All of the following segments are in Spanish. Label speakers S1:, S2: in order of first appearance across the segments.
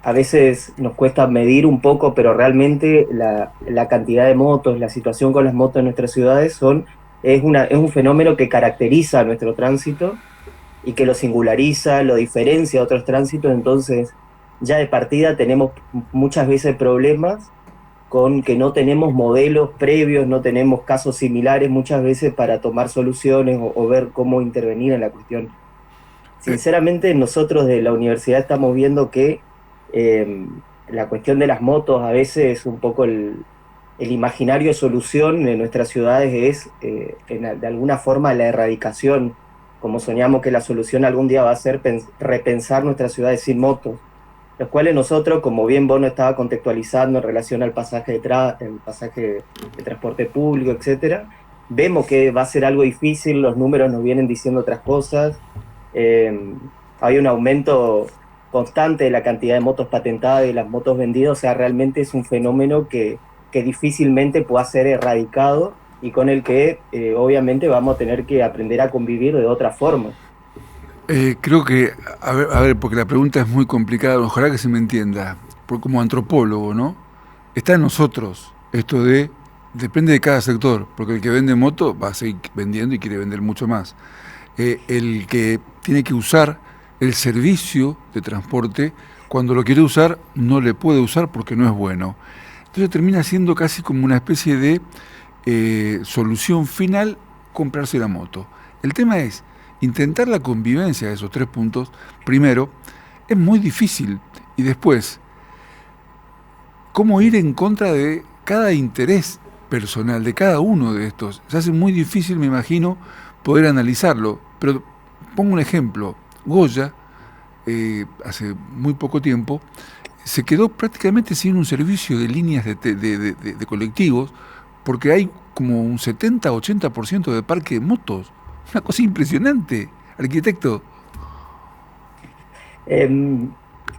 S1: a veces nos cuesta medir un poco, pero realmente la cantidad de motos, la situación con las motos en nuestras ciudades es un fenómeno que caracteriza nuestro tránsito y que lo singulariza, lo diferencia de otros tránsitos. Entonces ya de partida tenemos muchas veces problemas con que no tenemos modelos previos, no tenemos casos similares muchas veces para tomar soluciones o ver cómo intervenir en la cuestión.
S2: Eh,
S1: Sinceramente, nosotros de la universidad estamos viendo que eh, la cuestión de las motos a veces es un poco el imaginario de solución en nuestras ciudades es de alguna forma la erradicación, como soñamos que la solución algún día va a ser repensar nuestras ciudades sin motos, los cuales nosotros, como bien vos nos estaba contextualizando en relación al pasaje el pasaje de transporte público, etcétera, vemos que va a ser algo difícil, los números nos vienen diciendo otras cosas. eh, Hay un aumento constante de la cantidad de motos patentadas y las motos vendidas. O sea, realmente es un fenómeno que difícilmente pueda ser erradicado y con el que obviamente vamos a tener que aprender a convivir de otra forma.
S2: Creo que, a ver, porque la pregunta es muy complicada, ojalá que se me entienda, como antropólogo, ¿no? Está en nosotros esto de, depende de cada sector, porque el que vende moto va a seguir vendiendo y quiere vender mucho más. El que tiene que usar el servicio de transporte, cuando lo quiere usar, no le puede usar porque no es bueno. Entonces termina siendo casi como una especie de solución final comprarse la moto. El tema es intentar la convivencia de esos tres puntos. Primero, es muy difícil. Y después, cómo ir en contra de cada interés personal de cada uno de estos. Se hace muy difícil, me imagino, poder analizarlo. Pero pongo un ejemplo. Goya, hace muy poco tiempo, se quedó prácticamente sin un servicio de líneas de colectivos porque hay como un 70-80% de parque de motos. Una cosa impresionante, arquitecto.
S1: Eh,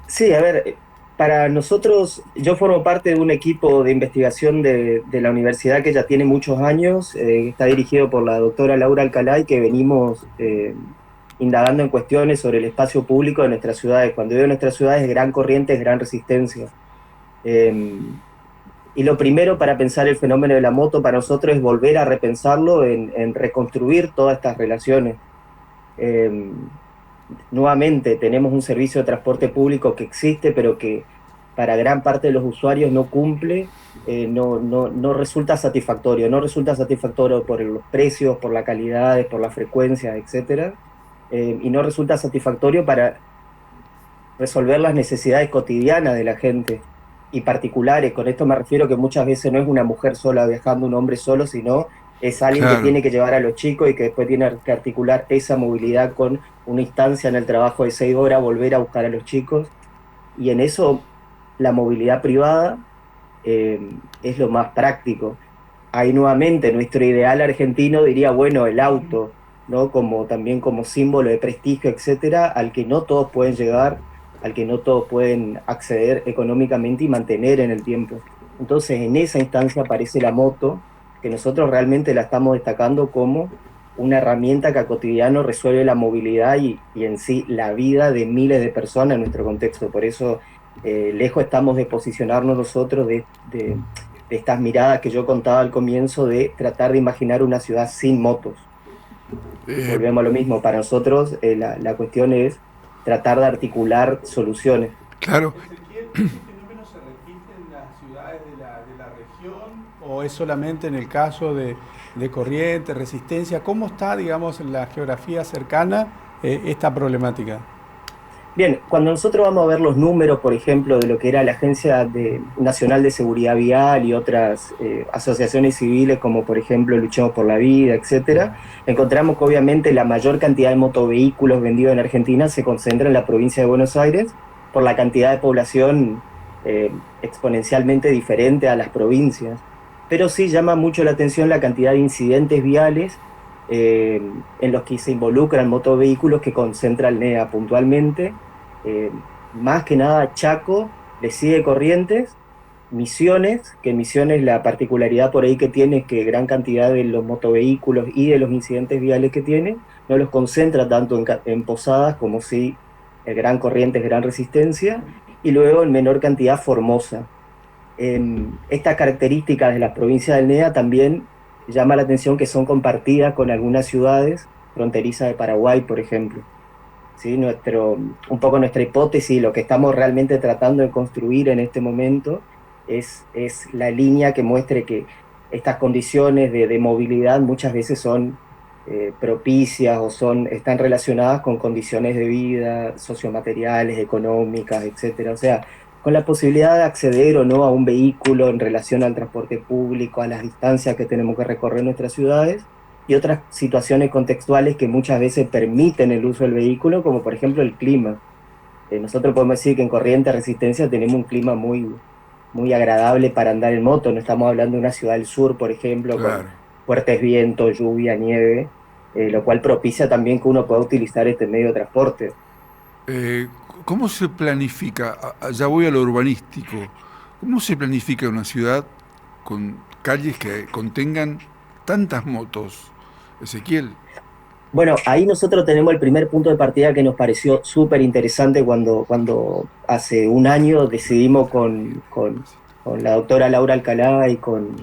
S1: sí, a ver, para nosotros, yo formo parte de un equipo de investigación de la universidad que ya tiene muchos años, está dirigido por la doctora Laura Alcalá y que venimos indagando en cuestiones sobre el espacio público de nuestras ciudades. Cuando digo nuestras ciudades, gran corriente, es gran resistencia. Eh, y lo primero para pensar el fenómeno de la moto para nosotros es volver a repensarlo en reconstruir todas estas relaciones. Eh, Nuevamente tenemos un servicio de transporte público que existe, pero que para gran parte de los usuarios no cumple, no resulta satisfactorio. No resulta satisfactorio por los precios, por la calidad, por la frecuencia, etcétera. Y no resulta satisfactorio para resolver las necesidades cotidianas de la gente y particulares. Con esto me refiero que muchas veces no es una mujer sola viajando, un hombre solo, sino es alguien que
S2: Claro.
S1: tiene que llevar a los chicos y que después tiene que articular esa movilidad con una instancia en el trabajo de 6 horas, volver a buscar a los chicos. Y en eso la movilidad privada eh, es lo más práctico. Ahí nuevamente nuestro ideal argentino diría, bueno, el auto, ¿no? Como también como símbolo de prestigio, etcétera, al que no todos pueden llegar, al que no todos pueden acceder económicamente y mantener en el tiempo. Entonces, en esa instancia aparece la moto, que nosotros realmente la estamos destacando como una herramienta que a cotidiano resuelve la movilidad y en sí la vida de miles de personas en nuestro contexto. Por eso, lejos estamos de posicionarnos nosotros de estas miradas que yo contaba al comienzo de tratar de imaginar una ciudad sin motos.
S2: Eh,
S1: Volvemos a lo mismo, para nosotros la cuestión es tratar de articular soluciones.
S2: claro.
S3: Ezequiel, ¿este fenómeno se repite en las ciudades de la región o es solamente en el caso de Corrientes, Resistencia? ¿Cómo está, digamos, en la geografía cercana esta problemática?
S1: Bien, cuando nosotros vamos a ver los números, por ejemplo, de lo que era la Nacional de Seguridad Vial y otras asociaciones civiles, como por ejemplo Luchemos por la Vida, etcétera, encontramos que obviamente la mayor cantidad de motovehículos vendidos en Argentina se concentra en la provincia de Buenos Aires por la cantidad de población exponencialmente diferente a las provincias. Pero sí llama mucho la atención la cantidad de incidentes viales eh, en los que se involucran motovehículos que concentra el NEA puntualmente. eh, Más que nada Chaco, le sigue Corrientes, Misiones, que Misiones la particularidad por ahí que tiene es que gran cantidad de los motovehículos y de los incidentes viales que tiene no los concentra tanto en Posadas como si el Gran Corrientes, Gran Resistencia, y luego en menor cantidad Formosa. Estas características de las provincias del NEA también llama la atención que son compartidas con algunas ciudades fronterizas de Paraguay, por ejemplo. ¿Sí? Un poco nuestra hipótesis, lo que estamos realmente tratando de construir en este momento es la línea que muestre que estas condiciones de movilidad muchas veces son propicias o están relacionadas con condiciones de vida, sociomateriales, económicas, etcétera. O sea, con la posibilidad de acceder o no a un vehículo en relación al transporte público, a las distancias que tenemos que recorrer en nuestras ciudades, y otras situaciones contextuales que muchas veces permiten el uso del vehículo, como por ejemplo el clima. Nosotros podemos decir que en Corrientes Resistencia tenemos un clima muy agradable para andar en moto. No estamos hablando de una ciudad del sur, por ejemplo, con
S2: Claro.
S1: fuertes vientos, lluvia, nieve, lo cual propicia también que uno pueda utilizar este medio de transporte.
S2: Eh, ¿Cómo se planifica? Ya voy a lo urbanístico. ¿Cómo se planifica una ciudad con calles que contengan tantas motos, Ezequiel?
S1: Bueno, ahí nosotros tenemos el primer punto de partida que nos pareció súper interesante cuando hace un año decidimos con la doctora Laura Alcalá y con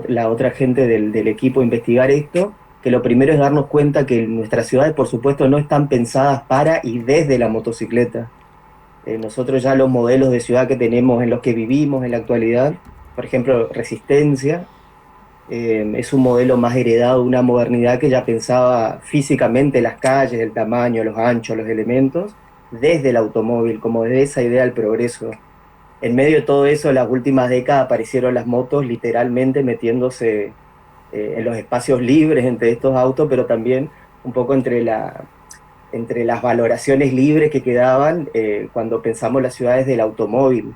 S1: la otra gente del equipo investigar esto, que lo primero es darnos cuenta que nuestras ciudades, por supuesto, no están pensadas para y desde la motocicleta. Nosotros ya los modelos de ciudad que tenemos en los que vivimos en la actualidad, por ejemplo, Resistencia, es un modelo más heredado de una modernidad que ya pensaba físicamente las calles, el tamaño, los anchos, los elementos, desde el automóvil, como desde esa idea del progreso. En medio de todo eso, en las últimas décadas aparecieron las motos literalmente metiéndose en los espacios libres entre estos autos, pero también un poco entre las valoraciones libres que quedaban cuando pensamos las ciudades del automóvil.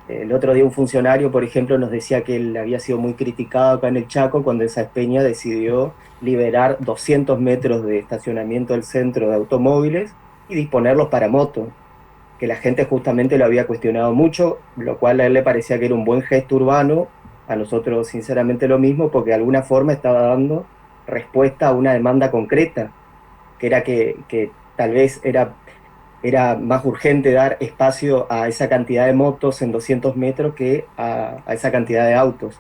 S1: El otro día un funcionario, por ejemplo, nos decía que él había sido muy criticado acá en el Chaco cuando esa Espeña decidió liberar 200 metros de estacionamiento del centro de automóviles y disponerlos para motos, que la gente justamente lo había cuestionado mucho, lo cual a él le parecía que era un buen gesto urbano, a nosotros sinceramente lo mismo, porque de alguna forma estaba dando respuesta a una demanda concreta, que era que tal vez era más urgente dar espacio a esa cantidad de motos en 200 metros que a esa cantidad de autos.